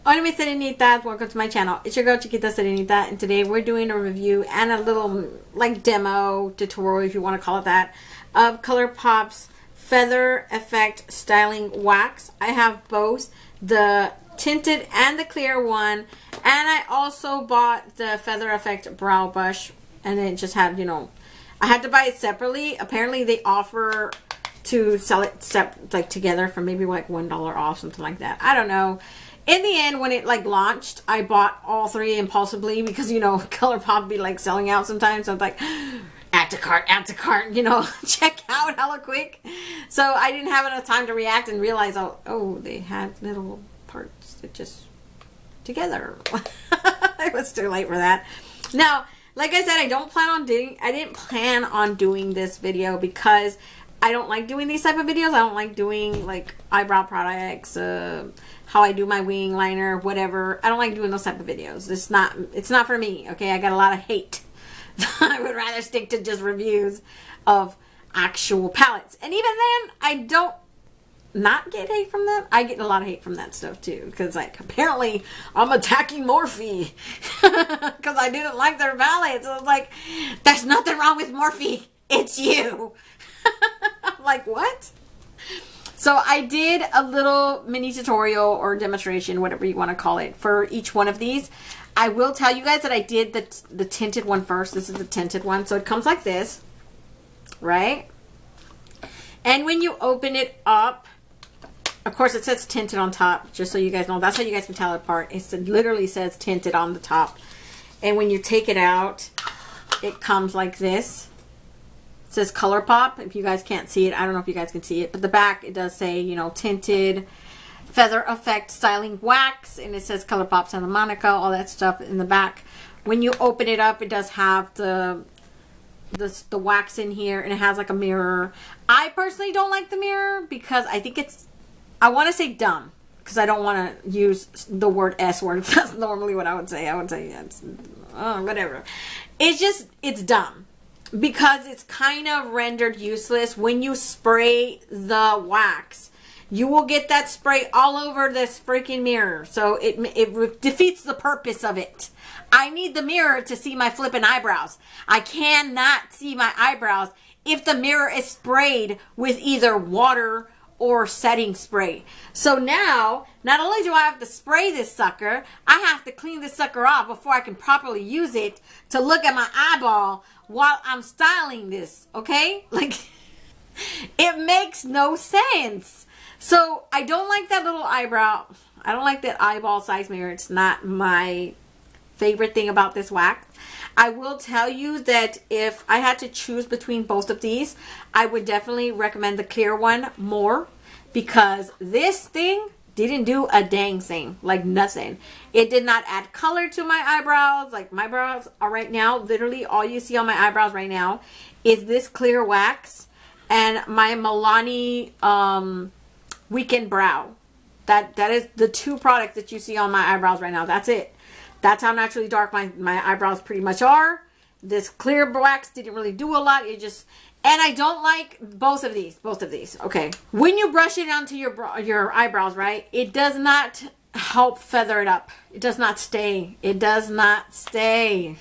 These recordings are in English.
Hola mis serenitas, welcome to my channel. It's your girl Chiquita Serenita, and today we're doing a review and a little like demo tutorial, if you want to call it that, of Colourpop's Feather Effect Styling Wax. I have both the tinted and the clear one, and I also bought the Feather Effect Brow Brush, and it just had, you know, I had to buy it separately. Apparently they offer to sell it like together for maybe like $1 off, something like that. I don't know. In the end, when it like launched, I bought all three impulsively because, you know, Colourpop be like selling out sometimes. So I was like, add to cart, you know, check out hella quick. So I didn't have enough time to react and realize, oh, they had little parts that just together. It was too late for that. Now, like I said, I didn't plan on doing this video because I don't like doing these type of videos. I don't like doing like eyebrow products, how I do my wing liner, whatever. I don't like doing those type of videos. It's not for me, okay? I got a lot of hate. I would rather stick to just reviews of actual palettes. And even then, I don't not get hate from them. I get a lot of hate from that stuff too, because like apparently I'm attacking Morphe because I didn't like their palettes. So I was like, there's nothing wrong with Morphe. It's you. I'm like, what? So I did a little mini tutorial or demonstration, whatever you want to call it, for each one of these. I will tell you guys that I did the tinted one first. This is the tinted one. So it comes like this, right? And when you open it up, of course it says tinted on top, just so you guys know. That's how you guys can tell it apart. It literally says tinted on the top. And when you take it out, it comes like this. It says Colourpop. If you guys can't see it, I don't know if you guys can see it, but the back, it does say, you know, tinted Feather Effect Styling Wax, and it says Colourpop Santa Monica, all that stuff in the back. When you open it up, it does have the wax in here, and it has like a mirror. I personally don't like the mirror because I think I want to say dumb, because I don't want to use the word S word. That's normally what I would say. I would say it's whatever. It's dumb. Because it's kind of rendered useless. When you spray the wax, you will get that spray all over this freaking mirror. So it defeats the purpose of it. I need the mirror to see my flipping eyebrows. I cannot see my eyebrows if the mirror is sprayed with either water or setting spray. So now, not only do I have to spray this sucker, I have to clean this sucker off before I can properly use it to look at my eyeball while I'm styling this, okay? Like, it makes no sense. So I don't like that little eyebrow. I don't like that eyeball size mirror. It's not my favorite thing about this wax. I will tell you that if I had to choose between both of these, I would definitely recommend the clear one more, because this thing didn't do a dang thing, like nothing. It did not add color to my eyebrows. Like my brows are right now, literally all you see on my eyebrows right now is this clear wax and my Milani Weekend Brow. That is the two products that you see on my eyebrows right now. That's it. That's how naturally dark my eyebrows pretty much are. This clear wax didn't really do a lot. It just, and I don't like both of these. Okay. When you brush it onto your eyebrows, right, it does not help feather it up. It does not stay. It does not stay.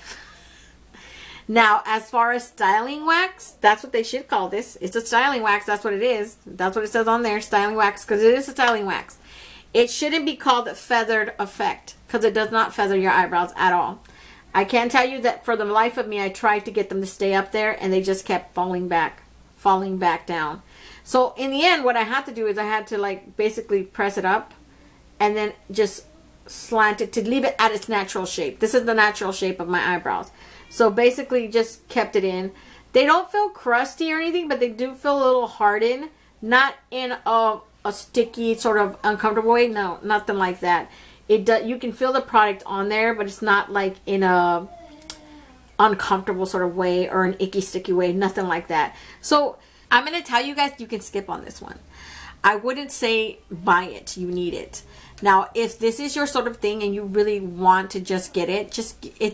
Now, as far as styling wax, that's what they should call this. It's a styling wax. That's what it is. That's what it says on there, styling wax, because it is a styling wax. It shouldn't be called a feathered effect, because it does not feather your eyebrows at all. I can tell you that for the life of me, I tried to get them to stay up there, and they just kept falling back down. So in the end, what I had to do is I had to like basically press it up and then just slant it to leave it at its natural shape. This is the natural shape of my eyebrows. So basically just kept it in. They don't feel crusty or anything, but they do feel a little hardened. Not in a sticky sort of uncomfortable way. No, nothing like that. You can feel the product on there, but it's not like in a uncomfortable sort of way or an icky sticky way. Nothing like that. So I'm going to tell you guys, you can skip on this one. I wouldn't say buy it. You need it. Now, if this is your sort of thing and you really want to just get it,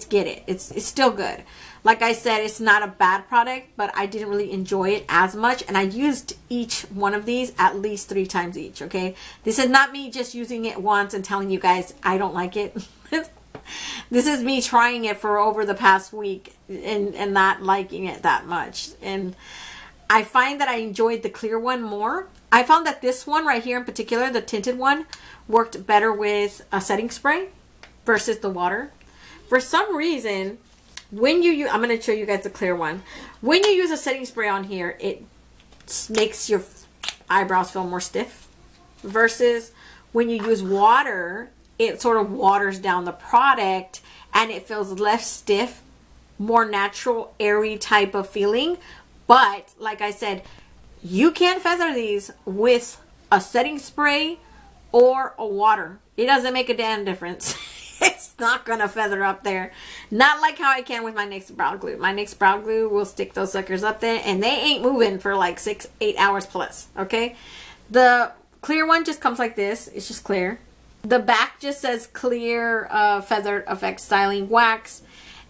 get it. It's still good. Like I said, it's not a bad product, but I didn't really enjoy it as much. And I used each one of these at least 3 times each, okay? This is not me just using it once and telling you guys I don't like it. This is me trying it for over the past week and not liking it that much. And I find that I enjoyed the clear one more. I found that this one right here in particular, the tinted one, worked better with a setting spray versus the water. For some reason, when you use, I'm going to show you guys the clear one. When you use a setting spray on here, it makes your eyebrows feel more stiff. Versus when you use water, it sort of waters down the product and it feels less stiff, more natural, airy type of feeling. But like I said, you can feather these with a setting spray or a water. It doesn't make a damn difference. It's not gonna feather up there. Not like how I can with my NYX brow glue. My NYX brow glue will stick those suckers up there and they ain't moving for like 6-8 hours plus, okay? The clear one just comes like this. It's just clear. The back just says clear feather effect styling wax.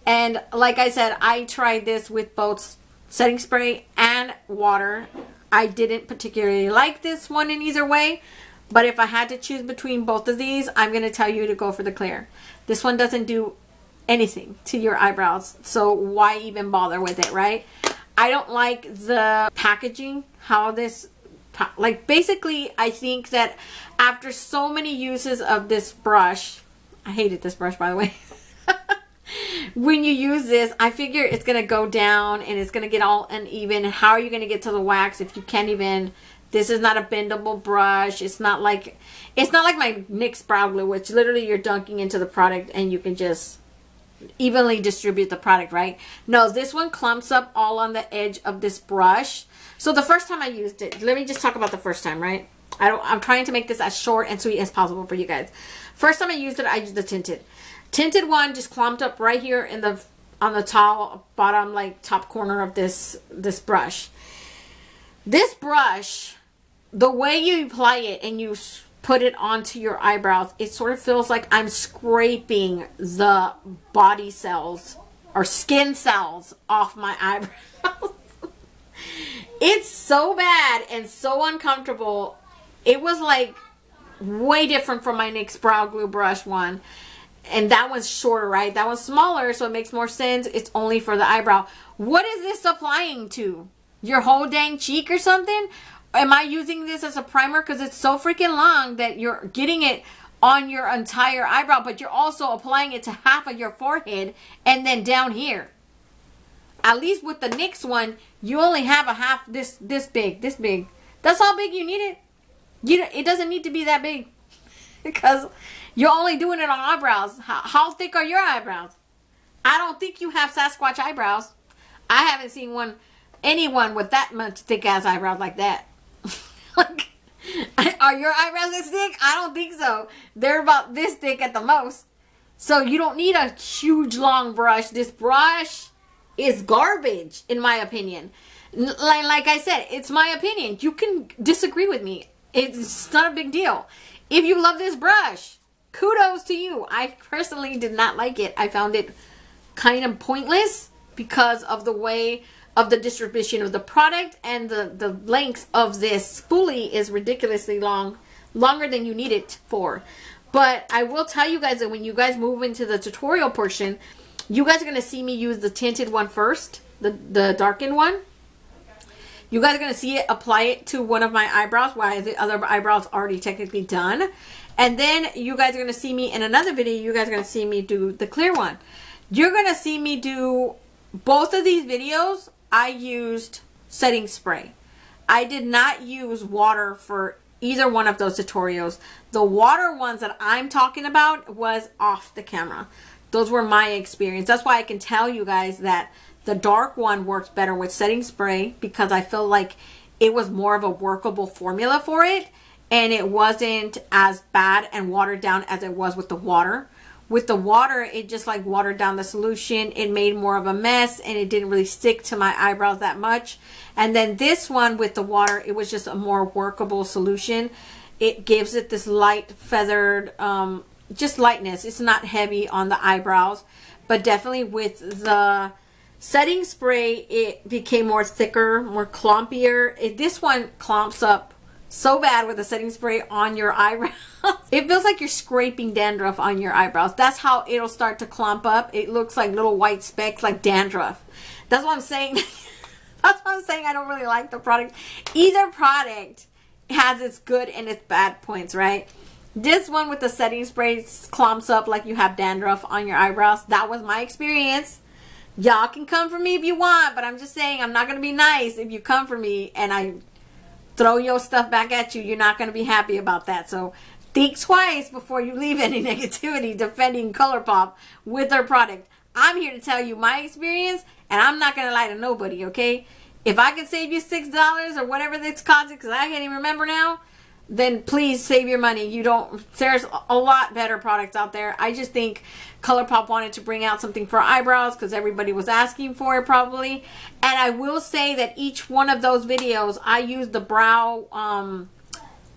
And like I said, I tried this with both setting spray and water. I didn't particularly like this one in either way, but if I had to choose between both of these, I'm going to tell you to go for the clear. This one doesn't do anything to your eyebrows, so why even bother with it, right? I don't like the packaging, how this, like basically I think that after so many uses of this brush, I hated this brush by the way, when you use this, I figure it's going to go down and it's going to get all uneven. How are you going to get to the wax if you can't even, this is not a bendable brush. It's not like my NYX brow glue, which literally you're dunking into the product and you can just evenly distribute the product, right? No, this one clumps up all on the edge of this brush. So the first time I used it, let me just talk about the first time, right? I'm trying to make this as short and sweet as possible for you guys. First time I used it, I used the tinted one, just clumped up right here in the on the bottom like top corner of this brush. This brush, the way you apply it and you put it onto your eyebrows, it sort of feels like I'm scraping the body cells or skin cells off my eyebrows. It's so bad and so uncomfortable. It was like way different from my NYX brow glue brush one. And that one's shorter, right? That one's smaller, so it makes more sense. It's only for the eyebrow. What is this applying to? Your whole dang cheek or something? Am I using this as a primer? Because it's so freaking long that you're getting it on your entire eyebrow, but you're also applying it to half of your forehead and then down here. At least with the NYX one, you only have a half this big. That's how big you need it. It doesn't need to be that big because you're only doing it on eyebrows. How thick are your eyebrows? I don't think you have Sasquatch eyebrows. I haven't seen anyone with that much thick ass eyebrows like that. Like, are your eyebrows this thick? I don't think so. They're about this thick at the most. So you don't need a huge long brush. This brush is garbage in my opinion. Like I said, it's my opinion. You can disagree with me. It's not a big deal. If you love this brush, kudos to you. I personally did not like it. I found it kind of pointless because of the way of the distribution of the product, and the length of this spoolie is ridiculously long, longer than you need it for. But I will tell you guys that when you guys move into the tutorial portion, you guys are going to see me use the tinted one first, the darkened one. You guys are going to see it, apply it to one of my eyebrows while the other eyebrows already technically done. And then you guys are going to see me in another video, you guys are going to see me do the clear one. You're going to see me do both of these videos. I used setting spray. I did not use water for either one of those tutorials. The water ones that I'm talking about was off the camera. Those were my experience. That's why I can tell you guys that the dark one works better with setting spray, because I feel like it was more of a workable formula for it, and it wasn't as bad and watered down as it was with the water. With the water, it just like watered down the solution. It made more of a mess and it didn't really stick to my eyebrows that much. And then this one with the water, it was just a more workable solution. it gives it this light feathered, just lightness. It's not heavy on the eyebrows, but definitely with the setting spray, it became more thicker, more clumpier. This one clumps up so bad with the setting spray on your eyebrows. It feels like you're scraping dandruff on your eyebrows. That's how it'll start to clump up. It looks like little white specks, like dandruff. That's what I'm saying. That's what I'm saying. I don't really like the product. Either product has its good and its bad points, right? This one with the setting spray clumps up like you have dandruff on your eyebrows. That was my experience. Y'all can come for me if you want, but I'm just saying I'm not going to be nice if you come for me and I throw your stuff back at you. You're not going to be happy about that. So think twice before you leave any negativity defending Colourpop with their product. I'm here to tell you my experience, and I'm not going to lie to nobody, okay? If I can save you $6 or whatever this costs, because I can't even remember now, then please save your money. There's a lot better products out there. I just think Colourpop wanted to bring out something for eyebrows because everybody was asking for it probably. And I will say that each one of those videos, I used the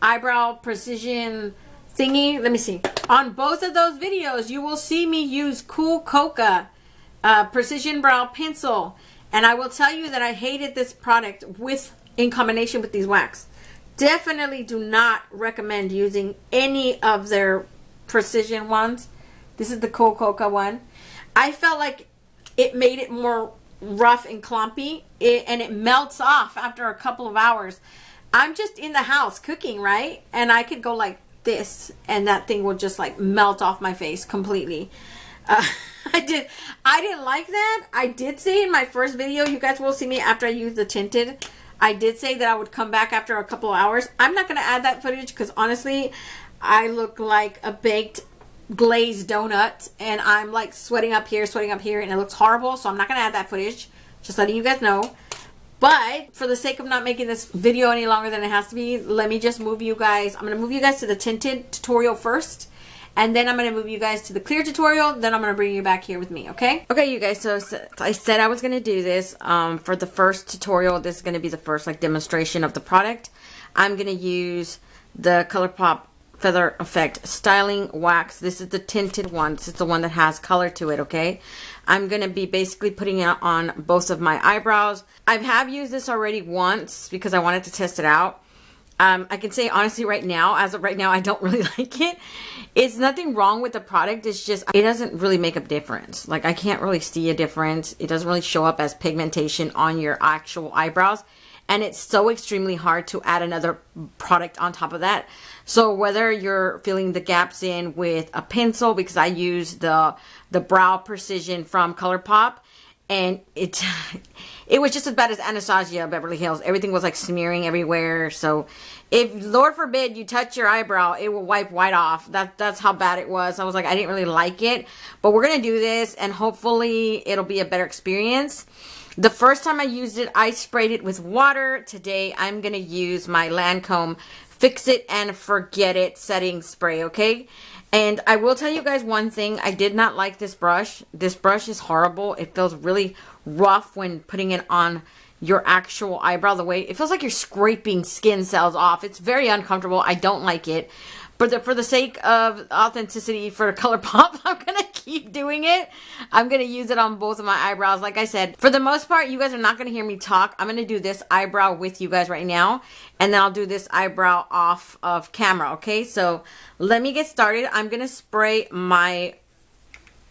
eyebrow precision thingy. Let me see. On both of those videos, you will see me use Cool Coca precision brow pencil. And I will tell you that I hated this product in combination with these wax. Definitely do not recommend using any of their precision ones. This is the Cool Coca one. I felt like it made it more rough and clumpy, and it melts off after a couple of hours. I'm just in the house cooking, right? And I could go like this, and that thing would just like melt off my face completely. I didn't like that. I did say in my first video, you guys will see me after I use the tinted. I did say that I would come back after a couple of hours. I'm not going to add that footage because honestly, I look like a baked glazed donut and I'm like sweating up here and it looks horrible. So I'm not going to add that footage. Just letting you guys know. But for the sake of not making this video any longer than it has to be, let me just move you guys. I'm going to move you guys to the tinted tutorial first. And then I'm going to move you guys to the clear tutorial. Then I'm going to bring you back here with me, okay? Okay, you guys, so I said I was going to do this for the first tutorial. This is going to be the first like demonstration of the product. I'm going to use the Colourpop Feather Effect Styling Wax. This is the tinted one. This is the one that has color to it, okay? I'm going to be basically putting it on both of my eyebrows. I have used this already once because I wanted to test it out. I can say honestly right now, as of right now, I don't really like it. It's nothing wrong with the product. It's just, it doesn't really make a difference. Like I can't really see a difference. It doesn't really show up as pigmentation on your actual eyebrows. And it's so extremely hard to add another product on top of that. So whether you're filling the gaps in with a pencil, because I use the Brow Precision from Colourpop, and it was just as bad as Anastasia Beverly Hills. Everything was like smearing everywhere. So if, Lord forbid, you touch your eyebrow, it will wipe right off. That's how bad it was. I was like, I didn't really like it. But we're going to do this, and hopefully it'll be a better experience. The first time I used it, I sprayed it with water. Today, I'm going to use my Lancome Fix It and Forget It setting spray, okay? And I will tell you guys one thing. I did not like this brush. This brush is horrible. It feels really rough when putting it on your actual eyebrow. The way it feels like you're scraping skin cells off. It's very uncomfortable. I don't like it. But for the sake of authenticity for Colourpop, I'm going to keep doing it. I'm going to use it on both of my eyebrows. Like I said, for the most part, you guys are not going to hear me talk. I'm going to do this eyebrow with you guys right now. And then I'll do this eyebrow off of camera, okay? So let me get started. I'm going to spray my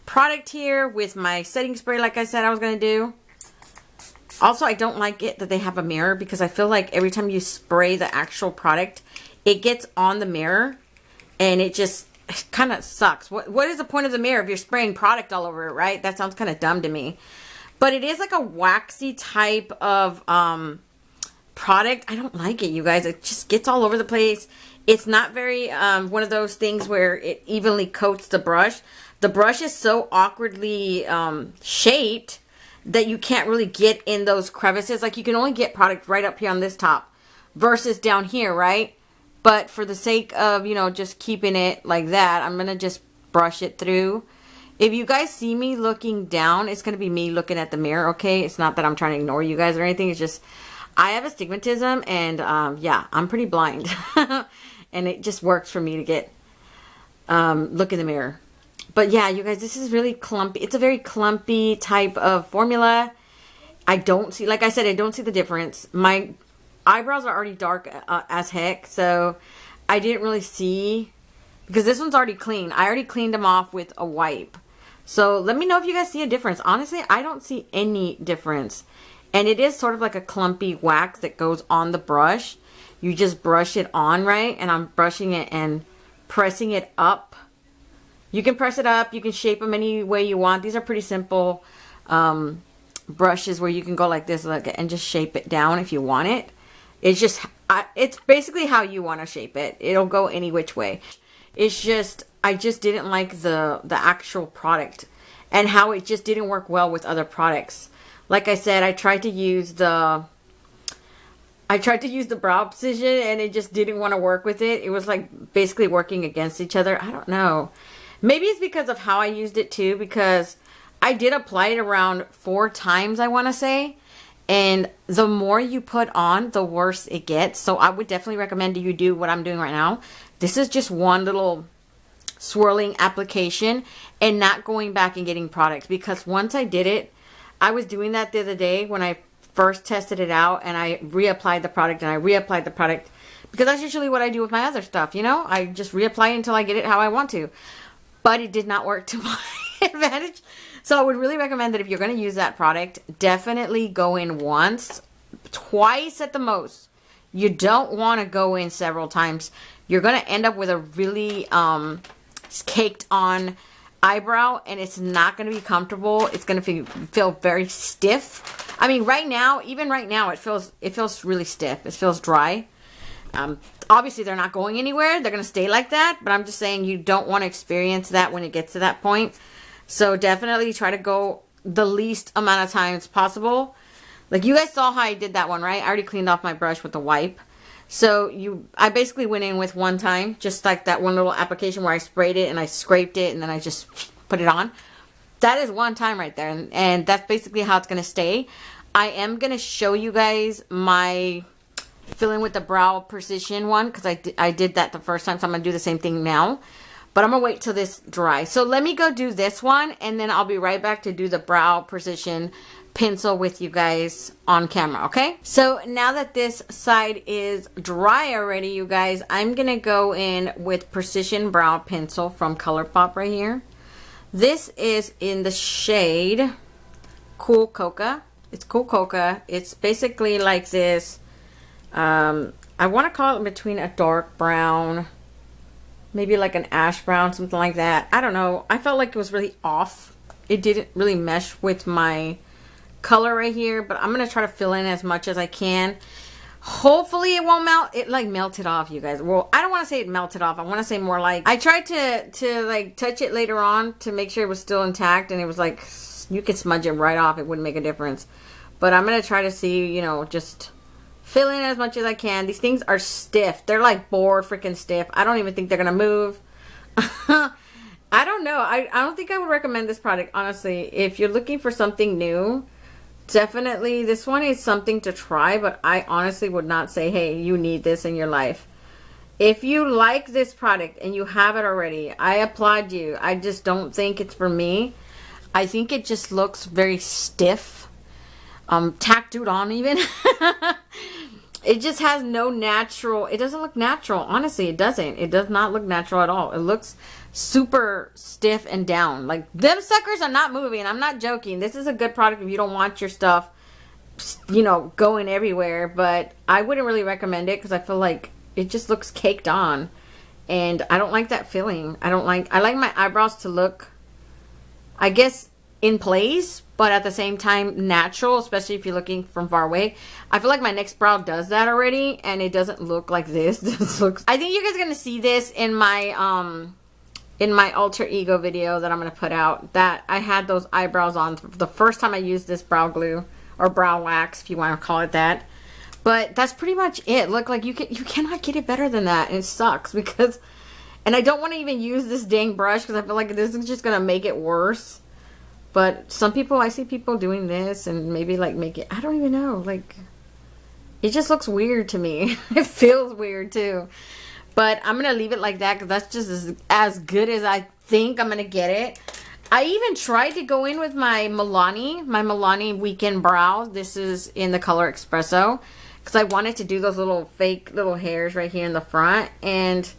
product here with my setting spray like I said I was going to do. Also, I don't like it that they have a mirror because I feel like every time you spray the actual product, it gets on the mirror. And it just kind of sucks. What is the point of the mirror if you're spraying product all over it, right? That sounds kind of dumb to me. But it is like a waxy type of product. I don't like it, you guys. It just gets all over the place. It's not very one of those things where it evenly coats the brush. The brush is so awkwardly shaped that you can't really get in those crevices. Like you can only get product right up here on this top versus down here, right? But for the sake of, you know, just keeping it like that, I'm going to just brush it through. If you guys see me looking down, it's going to be me looking at the mirror, okay? It's not that I'm trying to ignore you guys or anything. It's just, I have astigmatism and, yeah, I'm pretty blind. and it just works for me to get look in the mirror. But yeah, you guys, this is really clumpy. It's a very clumpy type of formula. I don't see, like I said, I don't see the difference. My eyebrows are already dark as heck, so I didn't really see, because this one's already clean. I already cleaned them off with a wipe. So let me know if you guys see a difference. Honestly, I don't see any difference. And it is sort of like a clumpy wax that goes on the brush. You just brush it on, right? And I'm brushing it and pressing it up. You can press it up. You can shape them any way you want. These are pretty simple brushes where you can go like this and just shape it down if you want it. It's just, it's basically how you want to shape it. It'll go any which way. It's just, I just didn't like the actual product and how it just didn't work well with other products. Like I said, I tried to use the brow precision and it just didn't want to work with it. It was like basically working against each other. I don't know. Maybe it's because of how I used it too, because I did apply it around 4 times, I want to say. And the more you put on, the worse it gets. So I would definitely recommend you do what I'm doing right now. This is just one little swirling application and not going back and getting products, because once I did it, I was doing that the other day when I first tested it out, and I reapplied the product and I reapplied the product, because that's usually what I do with my other stuff, you know? I just reapply until I get it how I want to. But it did not work to my advantage. So I would really recommend that if you're going to use that product, definitely go in once, twice at the most. You don't want to go in several times. You're going to end up with a really caked on eyebrow, and it's not going to be comfortable. It's going to feel very stiff. I mean, right now, even right now, it feels really stiff. It feels dry. Obviously, they're not going anywhere. They're going to stay like that. But I'm just saying you don't want to experience that when it gets to that point. So definitely try to go the least amount of times possible. Like you guys saw how I did that one, right? I already cleaned off my brush with a wipe. So I basically went in with one time, just like that one little application where I sprayed it and I scraped it and then I just put it on. That is one time right there. And that's basically how it's going to stay. I am going to show you guys my filling with the brow precision one, because I did that the first time. So I'm going to do the same thing now. But I'm going to wait till this dries. So let me go do this one, and then I'll be right back to do the brow precision pencil with you guys on camera, okay? So now that this side is dry already, you guys, I'm going to go in with Precision Brow Pencil from Colourpop right here. This is in the shade Cool Coca. It's Cool Coca. It's basically like this, I want to call it between a dark brown, maybe like an ash brown, something like that. I don't know. I felt like it was really off. It didn't really mesh with my color right here, but I'm going to try to fill in as much as I can. Hopefully it won't melt. It like melted off, you guys. Well, I don't want to say it melted off. I want to say more like, I tried to like touch it later on to make sure it was still intact, and it was like, you could smudge it right off. It wouldn't make a difference. But I'm going to try to see, you know, just fill in as much as I can. These things are stiff. They're like board freaking stiff. I don't even think they're going to move. I don't know. I don't think I would recommend this product, honestly. If you're looking for something new, definitely this one is something to try, but I honestly would not say, hey, you need this in your life. If you like this product and you have it already, I applaud you. I just don't think it's for me. I think it just looks very stiff. Tattooed on even. It just has no natural, it doesn't look natural. Honestly, it doesn't. It does not look natural at all. It looks super stiff and down. Like, them suckers are not moving. I'm not joking. This is a good product if you don't want your stuff, you know, going everywhere. But I wouldn't really recommend it because I feel like it just looks caked on. And I don't like that feeling. I like my eyebrows to look, I guess, in place, but at the same time natural, especially if you're looking from far away. I feel like my next brow does that already, and it doesn't look like this. This looks, I think you guys are gonna see this in my alter ego video that I'm gonna put out, that I had those eyebrows on the first time I used this brow glue, or brow wax if you want to call it that. But that's pretty much it. Look, like you cannot get it better than that, and it sucks because, and I don't want to even use this dang brush because I feel like this is just gonna make it worse. But some people, I see people doing this and maybe like make it, I don't even know, like, it just looks weird to me. It feels weird too. But I'm going to leave it like that because that's just as good as I think I'm going to get it. I even tried to go in with my Milani Weekend Brow. This is in the color Espresso. Because I wanted to do those little fake little hairs right here in the front. And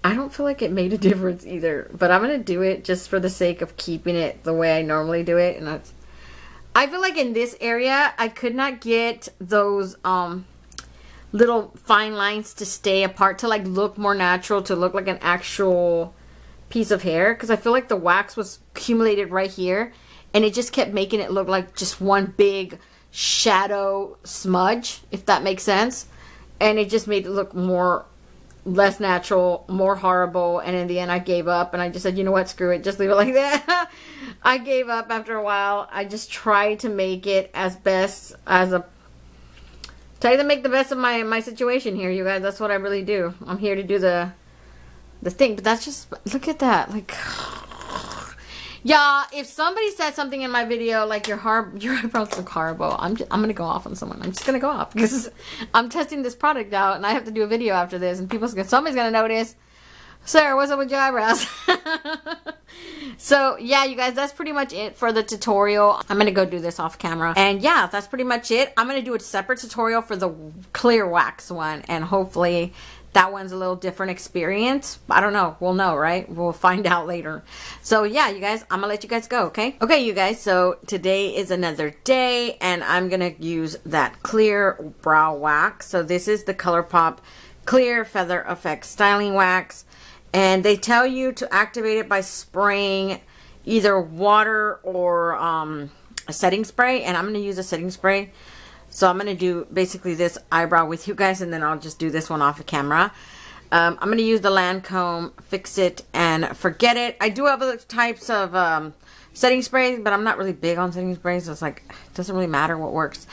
I don't feel like it made a difference either. But I'm going to do it just for the sake of keeping it the way I normally do it. And I feel like in this area, I could not get those little fine lines to stay apart, to like look more natural, to look like an actual piece of hair. Because I feel like the wax was accumulated right here. And it just kept making it look like just one big shadow smudge, if that makes sense. And it just made it look less natural, more horrible. And in the end I gave up and I just said, you know what, screw it, just leave it like that. I gave up after a while. I just tried to make it as best as try to make the best of my situation here, you guys. That's what I really do. I'm here to do the thing. But that's just, look at that, like, y'all, if somebody said something in my video like your eyebrows look horrible, I'm gonna go off on someone. I'm just gonna go off because I'm testing this product out and I have to do a video after this, and somebody's gonna notice, Sarah, what's up with your eyebrows? So yeah, you guys, that's pretty much it for the tutorial. I'm gonna go do this off camera, and yeah, that's pretty much it. I'm gonna do a separate tutorial for the clear wax one, and hopefully that one's a little different experience. I don't know. We'll know, right? We'll find out later. So yeah, you guys, I'm gonna let you guys go, okay? Okay, you guys, so today is another day, and I'm gonna use that clear brow wax. So this is the Colourpop Clear Feather Effect Styling Wax. And they tell you to activate it by spraying either water or a setting spray. And I'm going to use a setting spray. So I'm going to do basically this eyebrow with you guys, and then I'll just do this one off of camera. I'm going to use the Lancome Fix It and Forget It. I do have other types of setting sprays, but I'm not really big on setting sprays. So it's like, it doesn't really matter what works.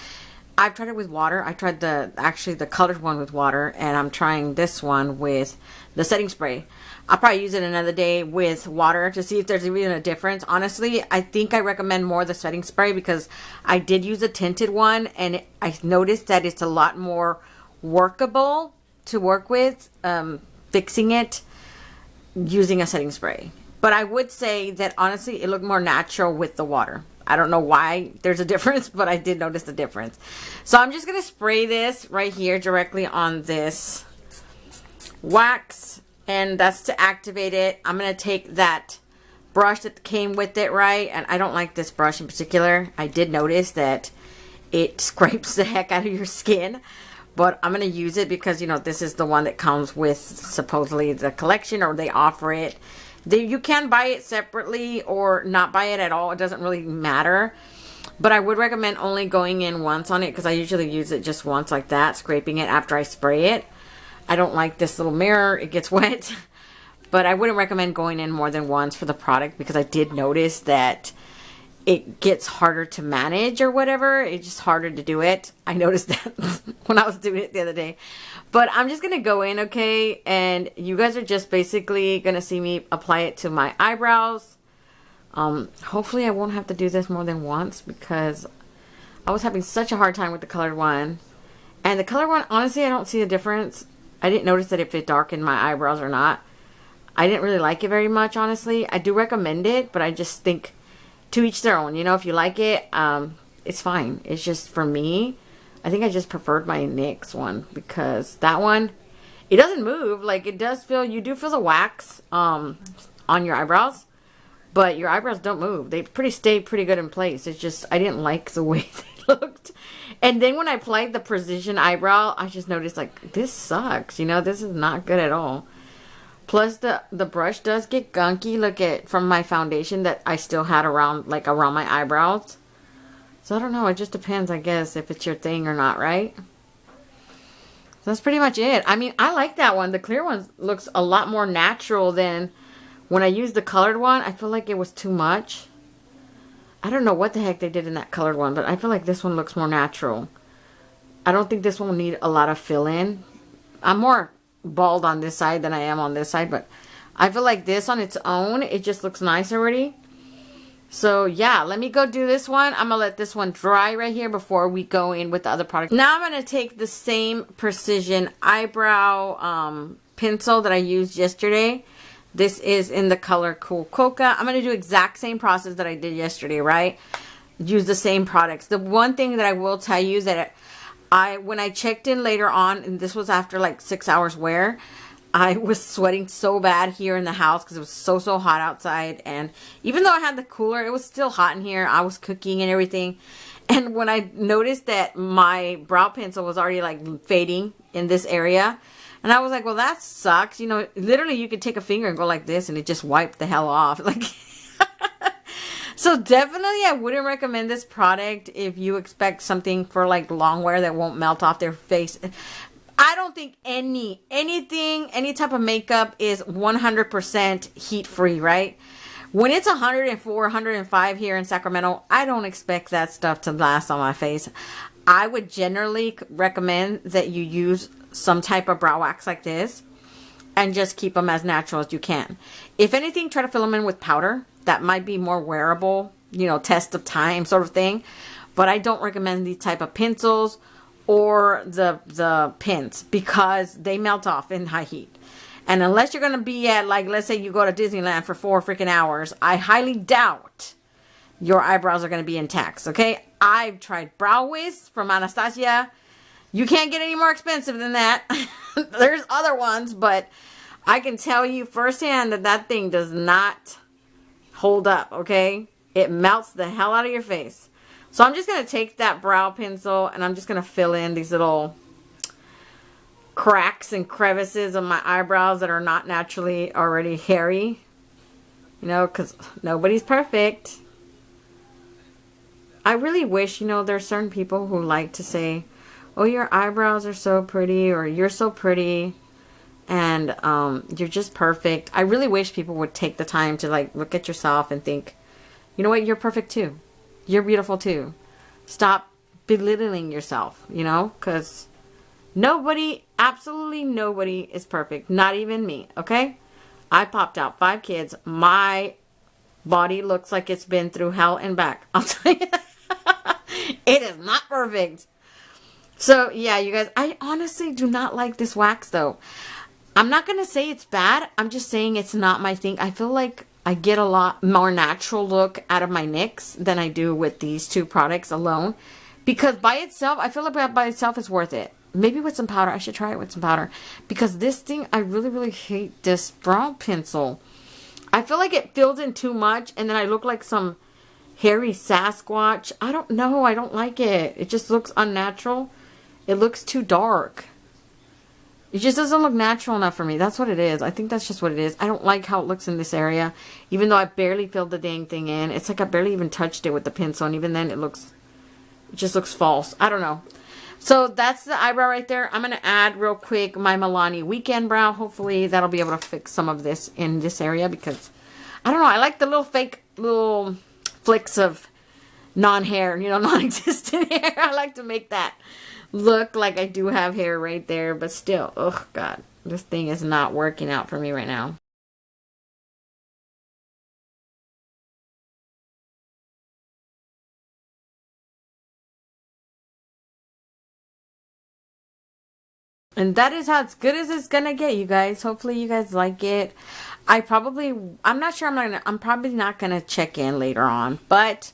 I've tried it with water. I tried actually the colored one with water, and I'm trying this one with the setting spray. I'll probably use it another day with water to see if there's even a difference. Honestly, I think I recommend more the setting spray because I did use a tinted one, and I noticed that it's a lot more workable to work with, fixing it using a setting spray. But I would say that honestly, it looked more natural with the water. I don't know why there's a difference, but I did notice the difference. So I'm just going to spray this right here directly on this wax. And that's to activate it. I'm going to take that brush that came with it, right? And I don't like this brush in particular. I did notice that it scrapes the heck out of your skin. But I'm going to use it because, you know, this is the one that comes with supposedly the collection, or they offer it. You can buy it separately or not buy it at all. It doesn't really matter. But I would recommend only going in once on it because I usually use it just once like that, scraping it after I spray it. I don't like this little mirror. It gets wet. But I wouldn't recommend going in more than once for the product because I did notice that it gets harder to manage or whatever. It's just harder to do it. I noticed that when I was doing it the other day. But I'm just going to go in, okay? And you guys are just basically going to see me apply it to my eyebrows. Hopefully I won't have to do this more than once because I was having such a hard time with the colored one. And the colored one, honestly, I don't see a difference. I didn't notice that if it darkened my eyebrows or not. I didn't really like it very much, honestly. I do recommend it, but I just think to each their own. You know, if you like it, it's fine. It's just for me, I think I just preferred my NYX one because that one, it doesn't move. Like, it does feel, you do feel the wax on your eyebrows, but your eyebrows don't move. They stay pretty good in place. It's just, I didn't like the way they looked. And then when I applied the precision eyebrow, I just noticed, like, this sucks. You know, this is not good at all. Plus, the brush does get gunky. Look at, from my foundation that I still had around my eyebrows. So, I don't know. It just depends, I guess, if it's your thing or not, right? So, that's pretty much it. I mean, I like that one. The clear one looks a lot more natural than when I used the colored one. I feel like it was too much. I don't know what the heck they did in that colored one, but I feel like this one looks more natural. I don't think this one will need a lot of fill-in. I'm more bald on this side than I am on this side, but I feel like this on its own, it just looks nice already. So yeah, let me go do this one. I'm gonna let this one dry right here before we go in with the other product. Now I'm gonna take the same precision eyebrow pencil that I used yesterday. This is in the color Cool Coca. I'm going to do exact same process that I did yesterday, right? Use the same products. The one thing that I will tell you that when I checked in later on, and this was after like 6 hours wear, I was sweating so bad here in the house because it was so hot outside. And even though I had the cooler, it was still hot in here. I was cooking and everything. And when I noticed that my brow pencil was already like fading in this area, and I was like, well, that sucks. You know, literally you could take a finger and go like this and it just wiped the hell off. Like, so definitely I wouldn't recommend this product if you expect something for like long wear that won't melt off their face. I don't think any type of makeup is 100% heat free, right? When it's 104, 105 here in Sacramento, I don't expect that stuff to last on my face. I would generally recommend that you use some type of brow wax like this and just keep them as natural as you can. If anything, try to fill them in with powder. That might be more wearable, you know, test of time sort of thing. But I don't recommend these type of pencils or the pins because they melt off in high heat. And unless you're going to be at, like, let's say you go to Disneyland for 4 freaking hours, I highly doubt your eyebrows are going to be intact, okay? I've tried Brow Wiz from Anastasia. You can't get any more expensive than that. There's other ones, but I can tell you firsthand that that thing does not hold up, okay? It melts the hell out of your face. So I'm just going to take that brow pencil and I'm just going to fill in these little cracks and crevices of my eyebrows that are not naturally already hairy. You know, because nobody's perfect. I really wish, you know, there's certain people who like to say, oh, your eyebrows are so pretty, or you're so pretty, and you're just perfect. I really wish people would take the time to like look at yourself and think, you know what, you're perfect too. You're beautiful too. Stop belittling yourself, you know, because nobody, absolutely nobody is perfect. Not even me, okay? I popped out 5 kids. My body looks like it's been through hell and back. I'll tell you that. It is not perfect. So, yeah, you guys, I honestly do not like this wax, though. I'm not going to say it's bad. I'm just saying it's not my thing. I feel like I get a lot more natural look out of my NYX than I do with these 2 products alone. Because by itself, I feel like by itself it's worth it. Maybe with some powder. I should try it with some powder. Because this thing, I really hate this brow pencil. I feel like it fills in too much. And then I look like some hairy Sasquatch. I don't know. I don't like it. It just looks unnatural. It looks too dark. It just doesn't look natural enough for me. That's what it is. I think that's just what it is. I don't like how it looks in this area. Even though I barely filled the dang thing in. It's like I barely even touched it with the pencil. And even then it just looks false. I don't know. So that's the eyebrow right there. I'm going to add real quick my Milani Weekend Brow. Hopefully that'll be able to fix some of this in this area. Because, I don't know. I like the little fake little flicks of non-hair. You know, non-existent hair. I like to make that look like I do have hair right there, but still, oh god, this thing is not working out for me right now. And that is how as good as it's gonna get, you guys. Hopefully you guys like it. I'm not sure, I'm probably not gonna check in later on, but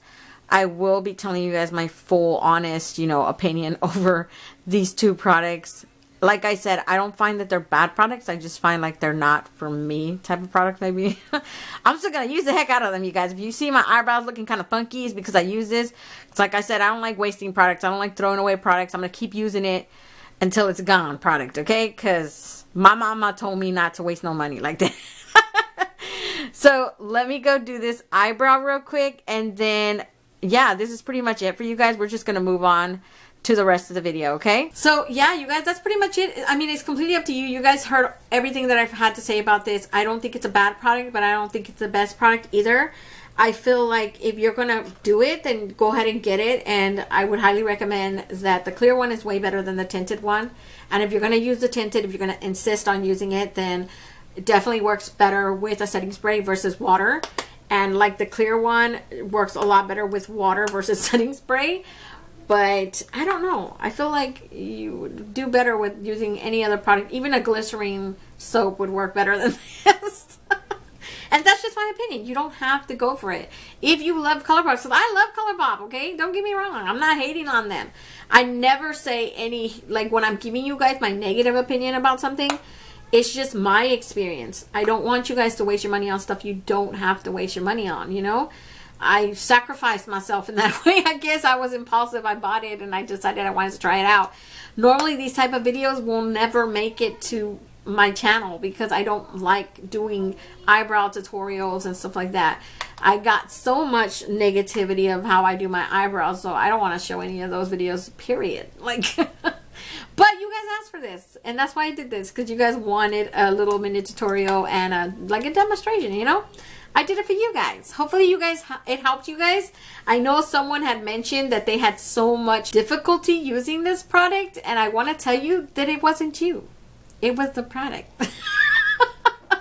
I will be telling you guys my full, honest, you know, opinion over these 2 products. Like I said, I don't find that they're bad products. I just find like they're not for me type of product, maybe. I'm still going to use the heck out of them, you guys. If you see my eyebrows looking kind of funky, it's because I use this. It's like I said, I don't like wasting products. I don't like throwing away products. I'm going to keep using it until it's gone product, okay? Because my mama told me not to waste no money like that. So let me go do this eyebrow real quick, and then yeah, this is pretty much it for you guys. We're just going to move on to the rest of the video, okay? So, yeah, you guys, that's pretty much it. I mean, it's completely up to you. You guys heard everything that I've had to say about this. I don't think it's a bad product, but I don't think it's the best product either. I feel like if you're going to do it, then go ahead and get it. And I would highly recommend that the clear one is way better than the tinted one. And if you're going to use the tinted, if you're going to insist on using it, then it definitely works better with a setting spray versus water. And like the clear one works a lot better with water versus setting spray. But I don't know. I feel like you would do better with using any other product. Even a glycerine soap would work better than this. And that's just my opinion. You don't have to go for it. If you love Colourpop, so I love Colourpop, okay? Don't get me wrong. I'm not hating on them. I never say any, like when I'm giving you guys my negative opinion about something, it's just my experience. I don't want you guys to waste your money on stuff you don't have to waste your money on, you know? I sacrificed myself in that way. I guess I was impulsive. I bought it and I decided I wanted to try it out. Normally these type of videos will never make it to my channel because I don't like doing eyebrow tutorials and stuff like that. I got so much negativity of how I do my eyebrows, so I don't want to show any of those videos, period. Like, but you guys asked for this, and that's why I did this, because you guys wanted a little mini tutorial and like a demonstration, you know? I did it for you guys. Hopefully you guys, it helped you guys. I know someone had mentioned that they had so much difficulty using this product, and I want to tell you that it wasn't you. It was the product.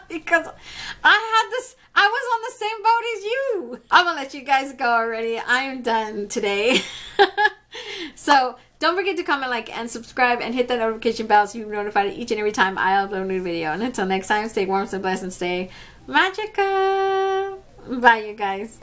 Because I was on the same boat as you. I'm going to let you guys go already. I am done today. So don't forget to comment, like, and subscribe, and hit that notification bell so you're notified each and every time I upload a new video. And until next time, stay warm, stay blessed, and stay magical. Bye, you guys.